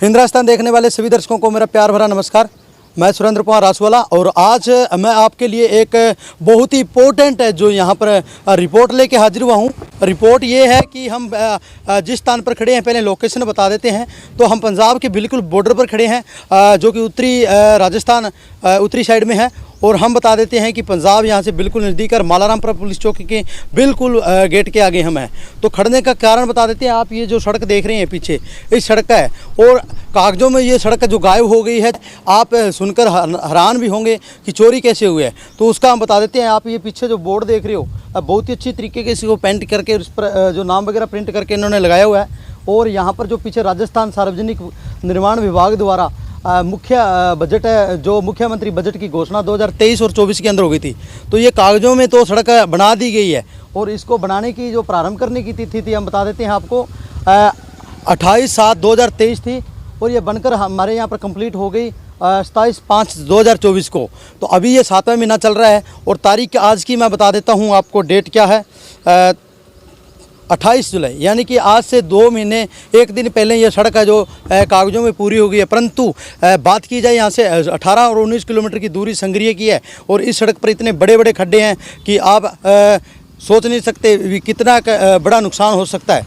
हिंद राजस्थान देखने वाले सभी दर्शकों को मेरा प्यार भरा नमस्कार। मैं सुरेंद्र कुमार रासवाला और आज मैं आपके लिए एक बहुत ही इम्पोर्टेंट है जो यहाँ पर रिपोर्ट लेके हाजिर हुआ हूँ। रिपोर्ट ये है कि हम जिस स्थान पर खड़े हैं, पहले लोकेशन बता देते हैं। तो हम पंजाब के बिल्कुल बॉर्डर पर खड़े हैं, जो कि उत्तरी राजस्थान उत्तरी साइड में है। और हम बता देते हैं कि पंजाब यहाँ से बिल्कुल नज़दीक और मालारामपुरा पुलिस चौकी के बिल्कुल गेट के आगे हम हैं। तो खड़ने का कारण बता देते हैं। आप ये जो सड़क देख रहे हैं पीछे, इस सड़क का है और कागज़ों में ये सड़क जो गायब हो गई है, आप सुनकर हैरान भी होंगे कि चोरी कैसे हुई है। तो उसका हम बता देते हैं। आप ये पीछे जो बोर्ड देख रहे हो, बहुत ही अच्छी तरीके से इसको पेंट करके उस पर जो नाम वगैरह प्रिंट करके इन्होंने लगाया हुआ है। और यहाँ पर जो पीछे राजस्थान सार्वजनिक निर्माण विभाग द्वारा मुख्य बजट है, जो मुख्यमंत्री बजट की घोषणा 2023 और 24 के अंदर हो गई थी। तो ये कागज़ों में तो सड़क बना दी गई है और इसको बनाने की जो प्रारंभ करने की तिथि थी, हम बता देते हैं आपको, 28/7/2023 थी और ये बनकर हमारे यहाँ पर कंप्लीट हो गई 27/5/2024 को। तो अभी ये 7वां महीना चल रहा है और तारीख आज की मैं बता देता हूँ आपको। डेट क्या है? 28 जुलाई, यानी कि आज से 2 महीने 1 दिन पहले ये सड़क है जो कागज़ों में पूरी हो गई है। परंतु बात की जाए यहाँ से 18 और 19 किलोमीटर की दूरी संग्रिय की है और इस सड़क पर इतने बड़े बड़े खड्डे हैं कि आप सोच नहीं सकते कितना बड़ा नुकसान हो सकता है।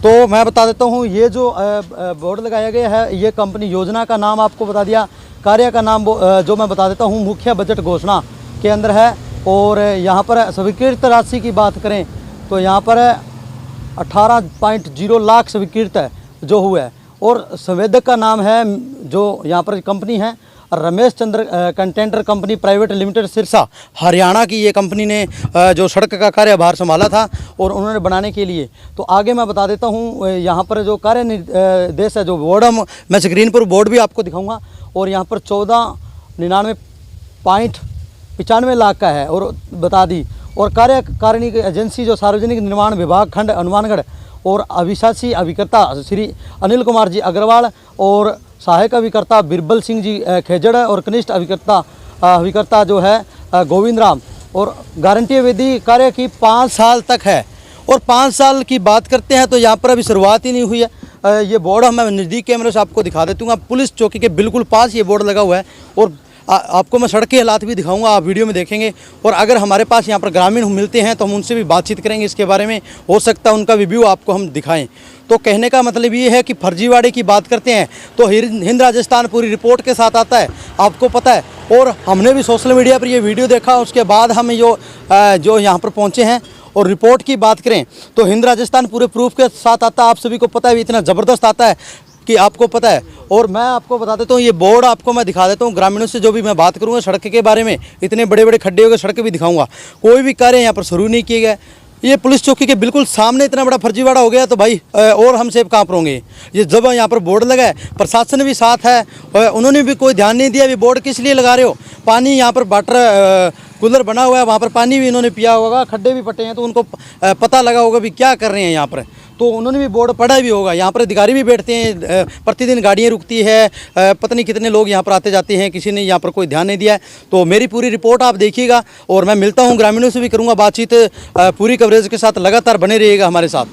तो मैं बता देता हूँ, ये जो बोर्ड लगाया गया है, ये कंपनी योजना का नाम आपको बता दिया, कार्य का नाम जो मैं बता देता हूँ मुख्य बजट घोषणा के अंदर है। और यहाँ पर स्वीकृत राशि की बात करें तो यहाँ पर 18.0 लाख स्वीकृत है जो हुआ है। और संवेदक का नाम है, जो यहाँ पर कंपनी है, Ramesh Chandra container company private limited Sirsa Haryana की। ये कंपनी ने जो सड़क का कार्यभार संभाला था और उन्होंने बनाने के लिए। तो आगे मैं बता देता हूँ, यहाँ पर जो कार्य निर्देश है, जो बोर्ड मैं स्क्रीन पर बोर्ड भी आपको दिखाऊंगा। और यहाँ पर 1499.95 लाख का है और बता दी। और कार्यकारिणी एजेंसी जो सार्वजनिक निर्माण विभाग खंड हनुमानगढ़ और अभिशासी अभिकर्ता श्री अनिल कुमार जी अग्रवाल और सहायक अभिकर्ता बिरबल सिंह जी खेजड़ और कनिष्ठ अभिकर्ता जो है गोविंद राम। और गारंटी अवधि कार्य की 5 साल तक है। और 5 साल की बात करते हैं तो यहाँ पर अभी शुरुआत ही नहीं हुई है। ये बोर्ड मैं नज़दीक कैमरे से आपको दिखा देता हूँ। पुलिस चौकी के बिल्कुल पास ये बोर्ड लगा हुआ है और आपको मैं सड़क के हालात भी दिखाऊंगा, आप वीडियो में देखेंगे। और अगर हमारे पास यहाँ पर ग्रामीण मिलते हैं तो हम उनसे भी बातचीत करेंगे इसके बारे में, हो सकता है उनका रिव्यू आपको हम दिखाएं। तो कहने का मतलब ये है कि फर्जीवाड़े की बात करते हैं तो हिंद राजस्थान पूरी रिपोर्ट के साथ आता है, आपको पता है। और हमने भी सोशल मीडिया पर ये वीडियो देखा, उसके बाद हम जो यहाँ पर पहुँचे हैं। और रिपोर्ट की बात करें तो हिंद राजस्थान पूरे प्रूफ के साथ आता है, आप सभी को पता है, इतना ज़बरदस्त आता है कि आपको पता है। और मैं आपको बता देता हूँ, ये बोर्ड आपको मैं दिखा देता हूँ। ग्रामीणों से जो भी मैं बात करूँगा सड़क के बारे में, इतने बड़े बड़े खड्डे हो गए, सड़क भी दिखाऊंगा। कोई भी कार्य यहाँ पर शुरू नहीं किए गए। ये पुलिस चौकी के बिल्कुल सामने इतना बड़ा फर्जीवाड़ा हो गया तो भाई और हम सेब कहाँ पर होंगे। ये जब यहाँ पर बोर्ड लगा है, प्रशासन भी साथ है, उन्होंने भी कोई ध्यान नहीं दिया। ये बोर्ड किस लिए लगा रहे हो? पानी यहाँ पर वाटर कूलर बना हुआ है, वहाँ पर पानी भी इन्होंने पिया होगा, खड्डे भी पटे हैं, तो उनको पता लगा होगा भी क्या कर रहे हैं यहाँ पर। तो उन्होंने भी बोर्ड पढ़ा भी होगा। यहाँ पर अधिकारी भी बैठते हैं, प्रतिदिन गाड़ियाँ रुकती है, पता नहीं कितने लोग यहाँ पर आते जाते हैं, किसी ने यहाँ पर कोई ध्यान नहीं दिया है। तो मेरी पूरी रिपोर्ट आप देखिएगा और मैं मिलता हूँ, ग्रामीणों से भी करूँगा बातचीत। पूरी कवरेज के साथ लगातार बने रहिएगा हमारे साथ।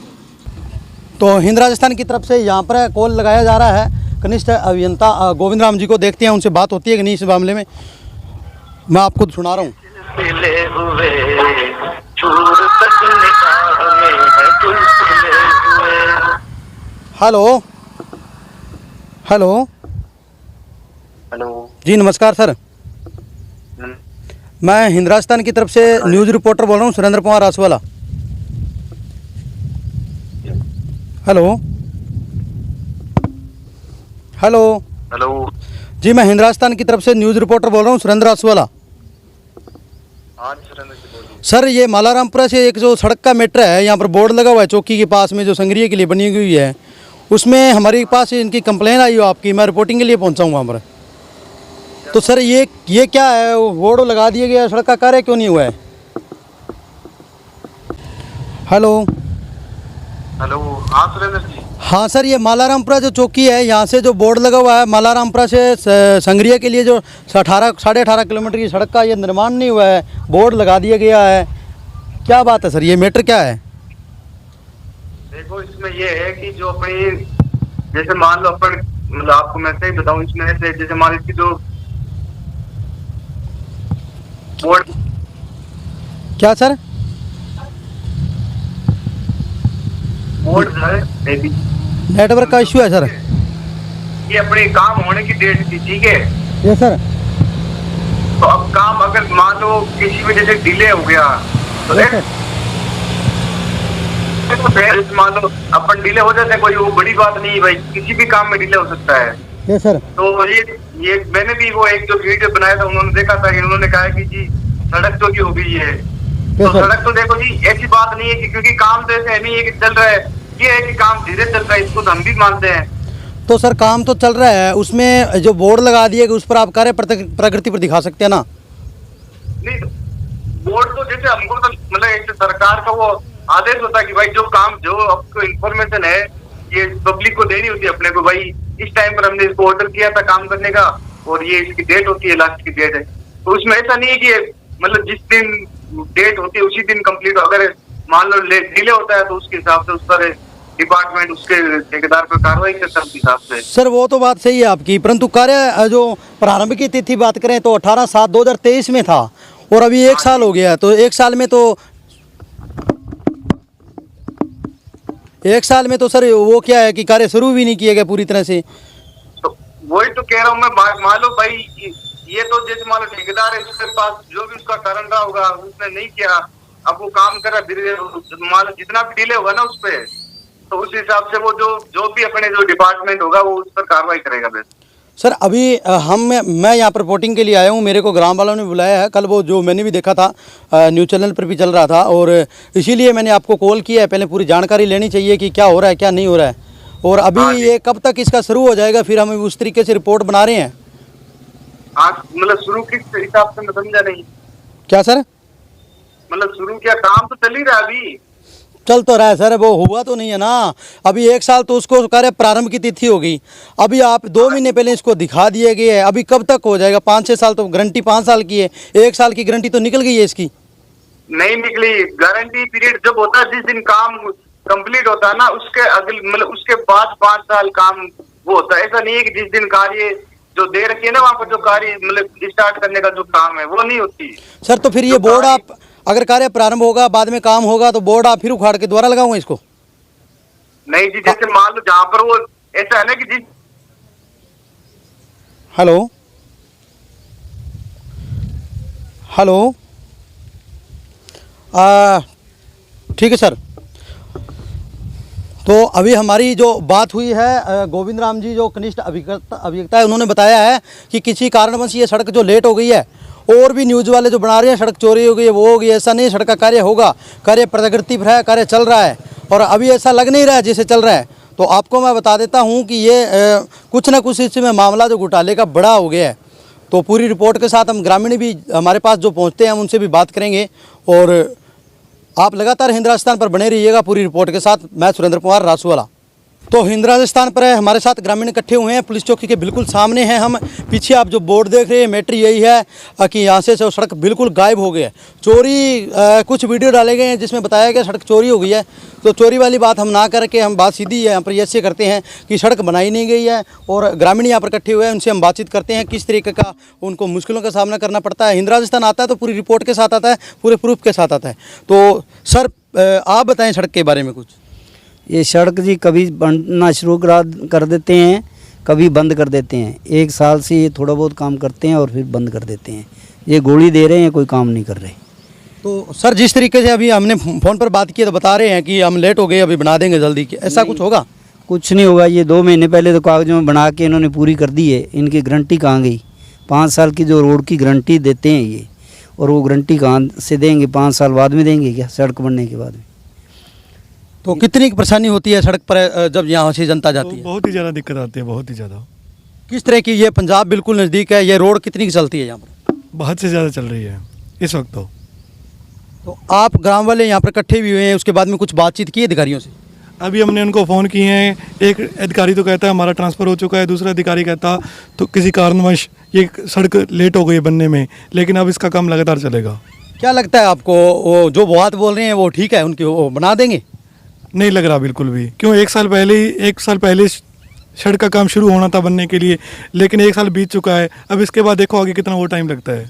तो हिंद राजस्थान की तरफ से यहाँ पर कॉल लगाया जा रहा है कनिष्ठ अभियंता गोविंद राम जी को। देखते हैं उनसे बात होती है कि नहीं इस मामले में। मैं आपको सुना रहा हूँ। हेलो हेलो हेलो जी, नमस्कार सर। मैं हिंद राजस्थान की तरफ से न्यूज़ रिपोर्टर बोल रहा हूँ, Surendra Kumar Raswala. Hello hello hello जी, मैं हिंद राजस्थान की तरफ से न्यूज़ रिपोर्टर बोल रहा हूँ, सुरेंद्र रासवाला। हाँ सुरेंद्र जी बोलिए। सर, ये मालारामपुरा से एक जो सड़क का मेट्रो है, यहाँ पर बोर्ड लगा हुआ है चौकी के पास में, जो संग्रिय के लिए बनी हुई है, उसमें हमारे पास इनकी कंप्लेन आई हो आपकी। मैं रिपोर्टिंग के लिए पहुँचा हूँ वहाँ पर। तो सर ये क्या है? बोर्ड लगा दिया गया, सड़क का कार्य क्यों नहीं हुआ है? हेलो हेलो हाँ सुरेंद्र जी। हाँ सर, ये मालारामपुरा जो चौकी है, यहाँ से जो बोर्ड लगा हुआ है मालारामपुरा से संग्रिय के लिए, जो 18.5 किलोमीटर की सड़क का ये निर्माण नहीं हुआ है, बोर्ड लगा दिया गया है। क्या बात है सर, ये मैटर क्या है? देखो इसमें ये है कि जो अपनी जैसे मान लो अपन मतलब आपको मैं सही बताऊं, इसमें ऐसे जैसे मान इसकी जो बोर्ड क्या सर? बोर्ड है बेबी, नेटवर्क का इश्यू है सर। ये अपने काम होने की डेट थी, ठीक है। ये सर। तो अब काम अगर मान लो किसी वजह से डिले हो गया तो ये सर। फिर मान लो अपन डिले हो जाते हैं, कोई वो बड़ी बात नहीं है भाई, किसी भी काम में डिले हो सकता है। ये सर। तो ये मैंने भी वो एक जो वीडियो बनाया था, उन्होंने देखा था कि उन्होंने कहा कि जी सड़क तो की हो गई है। तो सर। सड़क तो देखो जी ऐसी बात नहीं है कि क्योंकि काम तो ऐसे नहीं है कि चल रहा है, ये है कि काम धीरे चल रहा है, इसको तो हम भी मानते हैं। तो सर काम तो चल रहा है, उसमें जो बोर्ड लगा दिए उस पर आप कार्य प्रगति पर दिखा सकते हैं ना? नहीं तो बोर्ड तो जैसे हमको तो मतलब एक सरकार का वो आदेश होता है कि भाई जो काम जो आपको इन्फॉर्मेशन है ये पब्लिक को देनी होती है अपने को, भाई इस टाइम पर हमने इसको ऑर्डर किया था काम करने का और ये इसकी डेट होती है, लास्ट की डेट है। तो उसमें ऐसा नहीं है कि मतलब जिस दिन डेट होती है उसी दिन कंप्लीट, अगर मान लो डिले होता है तो उसके हिसाब से उस पर डिपार्टमेंट उसके ठेकेदार पर कार्रवाई करता है उस हिसाब से। सर वो तो बात सही है आपकी, परंतु कार्य जो प्रारंभ की तिथि बात करें तो 18/7/2023 में था और अभी 1 साल हो गया। तो 1 साल में तो 1 साल में तो सर वो क्या है कि कार्य शुरू भी नहीं किए गए पूरी तरह से। तो वही तो कह रहा हूँ मैं, मान लो भाई ये तो जैसे मान लो ठेकेदार है, उसके पास जो भी उसका कारण रहा होगा उसने नहीं किया, अब वो काम कर रहा धीरे धीरे, मान लो जितना भी डिले होगा ना उस पर, तो उस हिसाब से वो जो भी अपने जो डिपार्टमेंट होगा वो उस पर कार्रवाई करेगा। बस सर अभी मैं यहाँ पर रिपोर्टिंग के लिए आया हूँ, मेरे को ग्राम वालों ने बुलाया है। कल वो जो मैंने भी देखा था न्यूज़ चैनल पर भी चल रहा था और इसीलिए मैंने आपको कॉल किया है। पहले पूरी जानकारी लेनी चाहिए कि क्या हो रहा है क्या नहीं हो रहा है, और अभी ये कब तक इसका शुरू हो जाएगा, फिर हम उस तरीके से रिपोर्ट बना रहे हैं। हाँ मतलब शुरू किस हिसाब से मैं समझा नहीं। क्या सर? मतलब शुरू क्या, काम तो चल ही रहा है अभी। चल तो रहा है सर, वो हुआ तो नहीं है ना। अभी 1 साल तो उसको कार्य प्रारंभ की तिथि होगी, अभी आप 2 महीने पहले इसको दिखा दिए गए है, अभी कब तक हो जाएगा? 5-6 साल तो गारंटी 5 साल की है, 1 साल की गारंटी तो निकल गई है इसकी। नहीं निकली गारंटी पीरियड जब होता है जिस दिन काम कंप्लीट होता है ना उसके अगले मतलब उसके बाद 5 साल काम वो होता है। ऐसा नहीं है कि जिस दिन कार्य जो दे रखी है ना वहाँ पर जो कार्य मतलब स्टार्ट करने का जो काम है वो नहीं होती। सर तो फिर ये बोर्ड आप अगर कार्य प्रारंभ होगा बाद में काम होगा तो बोर्ड आप फिर उखाड़ के दोबारा लगाऊंगा इसको? नहीं जी, जैसे मान लो जहाँ पर वो ऐसा है ना कि जिस हेलो हेलो ठीक है सर। तो अभी हमारी जो बात हुई है गोविंद राम जी जो कनिष्ठ अभियंता है, उन्होंने बताया है कि किसी कारणवश ये सड़क जो लेट हो गई है, और भी न्यूज़ वाले जो बना रहे हैं सड़क चोरी हो गई है वो हो गई, ऐसा नहीं, सड़क का कार्य होगा, कार्य प्रगति पर है, कार्य चल रहा है और अभी ऐसा लग नहीं रहा है जैसे चल रहा है। तो आपको मैं बता देता हूँ कि ये कुछ ना कुछ इसमें मामला जो घोटाले का बड़ा हो गया है। तो पूरी रिपोर्ट के साथ हम ग्रामीण भी हमारे पास जो पहुँचते हैं हम उनसे भी बात करेंगे और आप लगातार हिंद राजस्थान पर बने रहिएगा पूरी रिपोर्ट के साथ। मैं सुरेंद्र कुमार रासूवाला। तो हिंद राजस्थान पर हमारे साथ ग्रामीण इकट्ठे हुए हैं, पुलिस चौकी के बिल्कुल सामने हैं हम। पीछे आप जो बोर्ड देख रहे हैं मैटर यही है कि यहाँ से सड़क बिल्कुल गायब हो गई है। चोरी कुछ वीडियो डाले गए हैं जिसमें बताया गया सड़क चोरी हो गई है। तो चोरी वाली बात हम ना करके हम बात सीधी यहाँ पर ऐसे करते हैं कि सड़क बनाई नहीं गई है और ग्रामीण यहाँ पर इकट्ठे हुए हैं, उनसे हम बातचीत करते हैं किस तरीके का उनको मुश्किलों का सामना करना पड़ता है। हिंद राजस्थान आता है तो पूरी रिपोर्ट के साथ आता है, पूरे प्रूफ के साथ आता है। तो सर आप बताएं सड़क के बारे में कुछ। ये सड़क जी कभी बनना शुरू कर देते हैं, कभी बंद कर देते हैं। 1 साल से ये थोड़ा बहुत काम करते हैं और फिर बंद कर देते हैं। ये गोली दे रहे हैं, कोई काम नहीं कर रहे। तो सर जिस तरीके से अभी हमने फ़ोन पर बात की तो बता रहे हैं कि हम लेट हो गए, अभी बना देंगे जल्दी, ऐसा कुछ होगा? कुछ नहीं होगा। ये 2 महीने पहले तो कागज़ों में बना के इन्होंने पूरी कर दी है। इनकी गारंटी कहाँ गई? 5 साल की जो रोड की गारंटी देते हैं ये, और वो गारंटी कहाँ से देंगे? 5 साल बाद में देंगे क्या, सड़क बनने के बाद में? तो कितनी परेशानी होती है सड़क पर जब यहाँ से जनता जाती है? बहुत ही ज़्यादा दिक्कत आती है, बहुत ही ज़्यादा। किस तरह की? ये पंजाब बिल्कुल नज़दीक है, ये रोड कितनी की चलती है यहाँ पर? बहुत से ज़्यादा चल रही है इस वक्त तो आप ग्राम वाले यहाँ पर इकट्ठे भी हुए हैं, उसके बाद में कुछ बातचीत की अधिकारियों से? अभी हमने उनको फ़ोन किए हैं। एक अधिकारी तो कहता है हमारा ट्रांसफ़र हो चुका है, दूसरा अधिकारी कहता तो किसी कारणवश ये सड़क लेट हो गई बनने में, लेकिन अब इसका काम लगातार चलेगा। क्या लगता है आपको वो जो बात बोल रहे हैं वो ठीक है, उनकी वो बना देंगे? नहीं लग रहा बिल्कुल भी। क्यों? 1 साल पहले सड़क का काम शुरू होना था बनने के लिए, लेकिन 1 साल बीत चुका है। अब इसके बाद देखो आगे कितना और टाइम लगता है।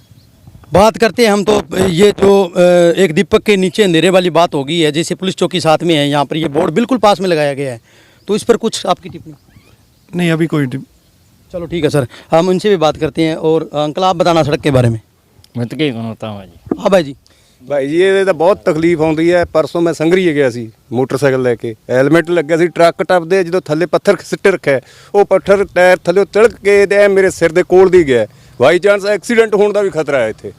बात करते हैं हम तो ये जो एक दीपक के नीचे अंधेरे वाली बात हो गई है, जैसे पुलिस चौकी साथ में है, यहाँ पर ये बोर्ड बिल्कुल पास में लगाया गया है, तो इस पर कुछ आपकी टिप्पणी? नहीं, अभी कोई चलो ठीक है सर, हम उनसे भी बात करते हैं। और अंकल आप बताना सड़क के बारे में। मैं तो ਕੀ ਕਹਤਾ ਹਾਂ ਜੀ। हाँ भाई जी। ਭਾਈ ਜੀ ਇਹਦੇ ਤਾਂ ਬਹੁਤ ਤਕਲੀਫ ਆਉਂਦੀ ਹੈ। ਪਰਸੋਂ ਮੈਂ ਸੰਗਰੀਏ ਗਿਆ ਸੀ ਮੋਟਰਸਾਈਕਲ ਲੈ ਕੇ, ਹੈਲਮਟ ਲੱਗਿਆ ਸੀ, ਟਰੱਕ ਟੱਪਦੇ ਜਦੋਂ ਥੱਲੇ ਪੱਥਰ ਸਿੱਟੇ ਰੱਖਿਆ, ਉਹ ਪੱਥਰ ਟਾਇਰ ਥੱਲੇ ਤਿਲਕ ਕੇ ਤੇ ਇਹ ਮੇਰੇ ਸਿਰ ਦੇ ਕੋਲ ਦੀ ਗਿਆ। ਬਾਈ ਚਾਂਸ ਐਕਸੀਡੈਂਟ ਹੋਣ ਦਾ ਵੀ ਖਤਰਾ ਹੈ ਇੱਥੇ।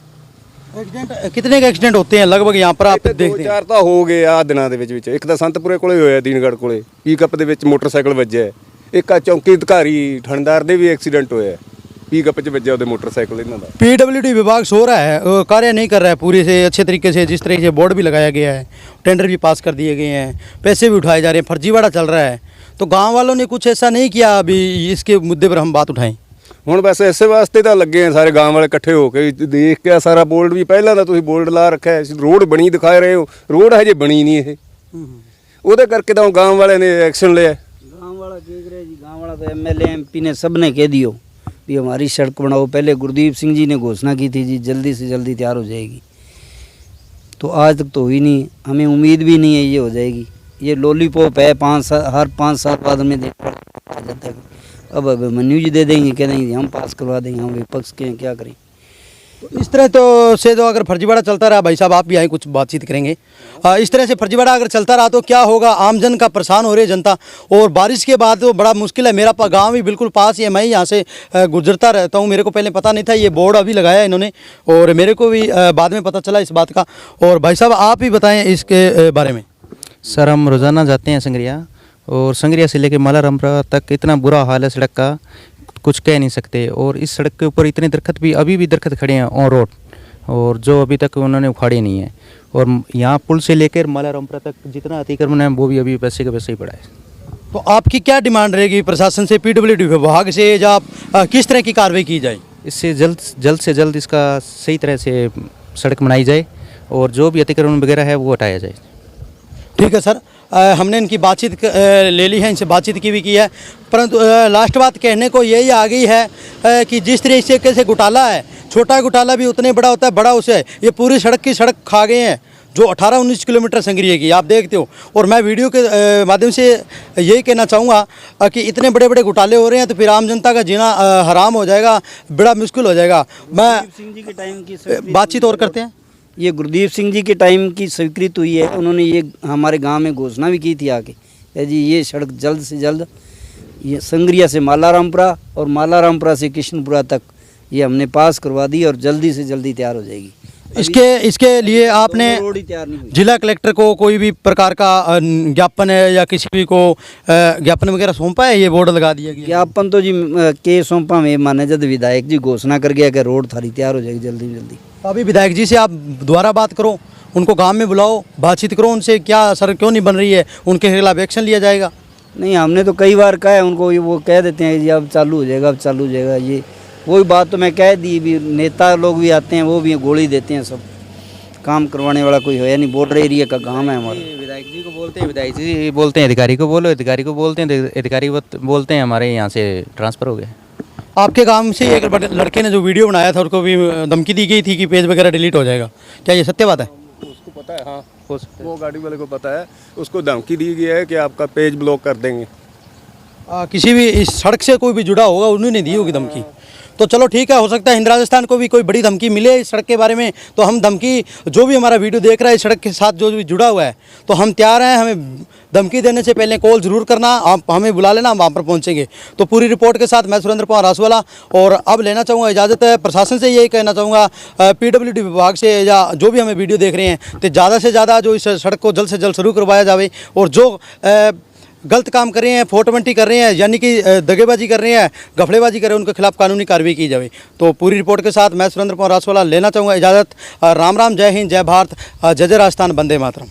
एक्सीडेंट कितने के एक्सीडेंट होते हैं लगभग यहाँ पर आप ਇੱਥੇ ਦੋ देखते हैं? ਚਾਰ ਤਾਂ ਹੋ ਗਏ ਆ ਦਿਨਾਂ ਦੇ ਵਿੱਚ। ਇੱਕ ਤਾਂ ਸੰਤਪੁਰੇ ਕੋਲੇ ਹੋਇਆ, ਦੀਨਗੜ੍ਹ ਕੋਲੇ ਪੀਕਅਪ ਦੇ ਵਿੱਚ ਮੋਟਰਸਾਈਕਲ ਵੱਜਿਆ। ਇੱਕ ਆ ਚੌਂਕੀ ਅਧਿਕਾਰੀ ਥਾਣੇਦਾਰ ਦੇ ਵੀ ਐਕਸੀਡੈਂਟ ਹੋਇਆ, पिकअप च बजा मोटरसाइकिल इन्हों का। PWD विभाग सो रहा है, कार्य नहीं कर रहा है पूरे से अच्छे तरीके से। जिस तरीके से बोर्ड भी लगाया गया है, टेंडर भी पास कर दिए गए हैं, पैसे भी उठाए जा रहे हैं, फर्जीवाड़ा चल रहा है, तो गांव वालों ने कुछ ऐसा नहीं किया अभी इसके मुद्दे पर हम बात उठाएं। ਹੁਣ ਬਸ ਇਸੇ ਵਾਸਤੇ ਤਾਂ ਲੱਗੇ ਆ ਸਾਰੇ ਗਾਂव ਵਾਲੇ ਇਕੱਠੇ ਹੋ ਕੇ ਦੇਖ ਕੇ ਸਾਰਾ ਬੋਰਡ ਵੀ ਪਹਿਲਾਂ ਤਾਂ ਤੁਸੀਂ ਬੋਰਡ ਲਾ ਰੱਖਿਆ ਹੈ, ਰੋਡ ਬਣੀ ਦਿਖਾ ਰਹੇ ਹੋ, ਰੋਡ ਹਜੇ ਬਣੀ ਨਹੀਂ ਇਹ। ਉਹਦੇ ਕਰਕੇ ਤਾਂ ਗਾਂव ਵਾਲੇ ਨੇ एक्शन लिया। गाँव वाला देख रहे जी, गाँव वाला तो MLA MP ने सब ने कह दियो भी हमारी सड़क बनाओ। पहले गुरदीप सिंह जी ने घोषणा की थी जी जल्दी से जल्दी तैयार हो जाएगी, तो आज तक तो हुई नहीं। हमें उम्मीद भी नहीं है ये हो जाएगी। ये लॉलीपॉप है, हर 5 साल बाद में देख जाता है। अब अभिमन्यु जी दे देंगे, कह देंगे हम पास करवा देंगे, हम विपक्ष के हैं, क्या करें। तो इस तरह तो से तो अगर फर्जीवाड़ा चलता रहा, भाई साहब आप भी आए कुछ बातचीत करेंगे, इस तरह से फर्जीवाड़ा अगर चलता रहा तो क्या होगा? आमजन का परेशान हो रही है जनता, और बारिश के बाद तो बड़ा मुश्किल है। मेरा गांव भी बिल्कुल पास ही है, मैं यहाँ से गुजरता रहता हूँ। मेरे को पहले पता नहीं था, ये बोर्ड अभी लगाया इन्होंने, और मेरे को भी बाद में पता चला इस बात का। और भाई साहब आप ही बताएँ इसके बारे में। सर हम रोज़ाना जाते हैं संगरिया, और संगरिया से लेकर मालारामपुरा तक इतना बुरा हाल है सड़क का, कुछ कह नहीं सकते। और इस सड़क के ऊपर इतने दरख्त भी अभी भी दरख्त खड़े हैं ऑन रोड, और जो अभी तक उन्होंने उखाड़े नहीं है। और यहाँ पुल से लेकर मालारामपुरा तक जितना अतिक्रमण है वो भी अभी वैसे के वैसे ही पड़ा है। तो आपकी क्या डिमांड रहेगी प्रशासन से, PWD विभाग से, या किस तरह की कार्रवाई की जाए? इससे जल्द से जल्द इसका सही तरह से सड़क बनाई जाए, और जो भी अतिक्रमण वगैरह है वो हटाया जाए। ठीक है सर, हमने इनकी बातचीत ले ली है, इनसे बातचीत की भी की है, परंतु लास्ट बात कहने को यही आ गई है कि जिस तरीके से घोटाला है, छोटा घोटाला भी उतने बड़ा होता है, बड़ा उसे ये पूरी सड़क की सड़क खा गए हैं जो 18-19 किलोमीटर संगरिया की आप देखते हो। और मैं वीडियो के माध्यम से यही कहना चाहूँगा कि इतने बड़े बड़े घोटाले हो रहे हैं तो फिर आम जनता का जीना हराम हो जाएगा, बड़ा मुश्किल हो जाएगा। मैं सिंह जी के टाइम की बातचीत और करते हैं। ये गुरदीप सिंह जी के टाइम की स्वीकृत हुई है, उन्होंने ये हमारे गांव में घोषणा भी की थी आके जी ये सड़क जल्द से जल्द ये संगरिया से मालारामपुरा और मालारामपुरा से कृष्णपुरा तक ये हमने पास करवा दी, और जल्दी से जल्दी तैयार हो जाएगी। इसके लिए आपने रोड ही तैयार नहीं हुई। जिला कलेक्टर को कोई भी प्रकार का ज्ञापन है या किसी भी को ज्ञापन वगैरह सौंपा है? ये बोर्ड लगा दिया गया ज्ञापन तो जी के सौंपा में माने जब विधायक जी घोषणा कर गया कि रोड थारी तैयार हो जाएगी जल्दी जल्दी। अभी विधायक जी से आप दोबारा बात करो, उनको गांव में बुलाओ, बातचीत करो उनसे, क्या सर क्यों नहीं बन रही है, उनके खिलाफ एक्शन लिया जाएगा। नहीं हमने तो कई बार कहा है उनको, वो कह देते हैं जी अब चालू हो जाएगा, अब चालू हो जाएगा। ये वही बात तो मैं कह दी भी, नेता लोग भी आते हैं वो भी गोली देते हैं, सब काम करवाने वाला कोई है नहीं। बॉर्डर एरिया का काम है हमारा। विधायक जी को बोलते हैं, विधायक जी बोलते हैं अधिकारी को बोलो, अधिकारी को बोलते हैं, अधिकारी बोलते हैं हमारे यहाँ से ट्रांसफ़र हो गए। आपके गांव से एक लड़के ने जो वीडियो बनाया था उसको भी धमकी दी गई थी कि पेज वगैरह डिलीट हो जाएगा, क्या ये सत्य बात है? उसको पता है, हाँ वो गाड़ी वाले को पता है, उसको धमकी दी गई है कि आपका पेज ब्लॉक कर देंगे। किसी भी इस सड़क से कोई भी जुड़ा होगा उन्होंने दी होगी धमकी। तो चलो ठीक है, हो सकता है हिंद राजस्थान को भी कोई बड़ी धमकी मिले इस सड़क के बारे में, तो हम धमकी, जो भी हमारा वीडियो देख रहा है इस सड़क के साथ जो भी जुड़ा हुआ है, तो हम तैयार हैं। हमें धमकी देने से पहले कॉल ज़रूर करना, आप हमें बुला लेना, हम वहाँ पर पहुँचेंगे। तो पूरी रिपोर्ट के साथ मैं सुरेंद्र कुमार रासवाला, और अब लेना चाहूँगा इजाज़त है। प्रशासन से यही कहना चाहूँगा, PWD विभाग से या जो भी हमें वीडियो देख रहे हैं, तो ज़्यादा से ज़्यादा जो इस सड़क को जल्द से जल्द शुरू करवाया जाए, और जो गलत काम कर रहे हैं, 420 कर रहे हैं, यानी कि दगेबाजी कर रहे हैं, गफड़ेबाजी कर रहे हैं, उनके खिलाफ कानूनी कार्रवाई की जाए। तो पूरी रिपोर्ट के साथ मैं सुरेंद्र कुमार रासवाला लेना चाहूँगा इजाज़त। राम राम, जय हिंद, जय भारत, जय जय राजस्थान, वंदे मातरम।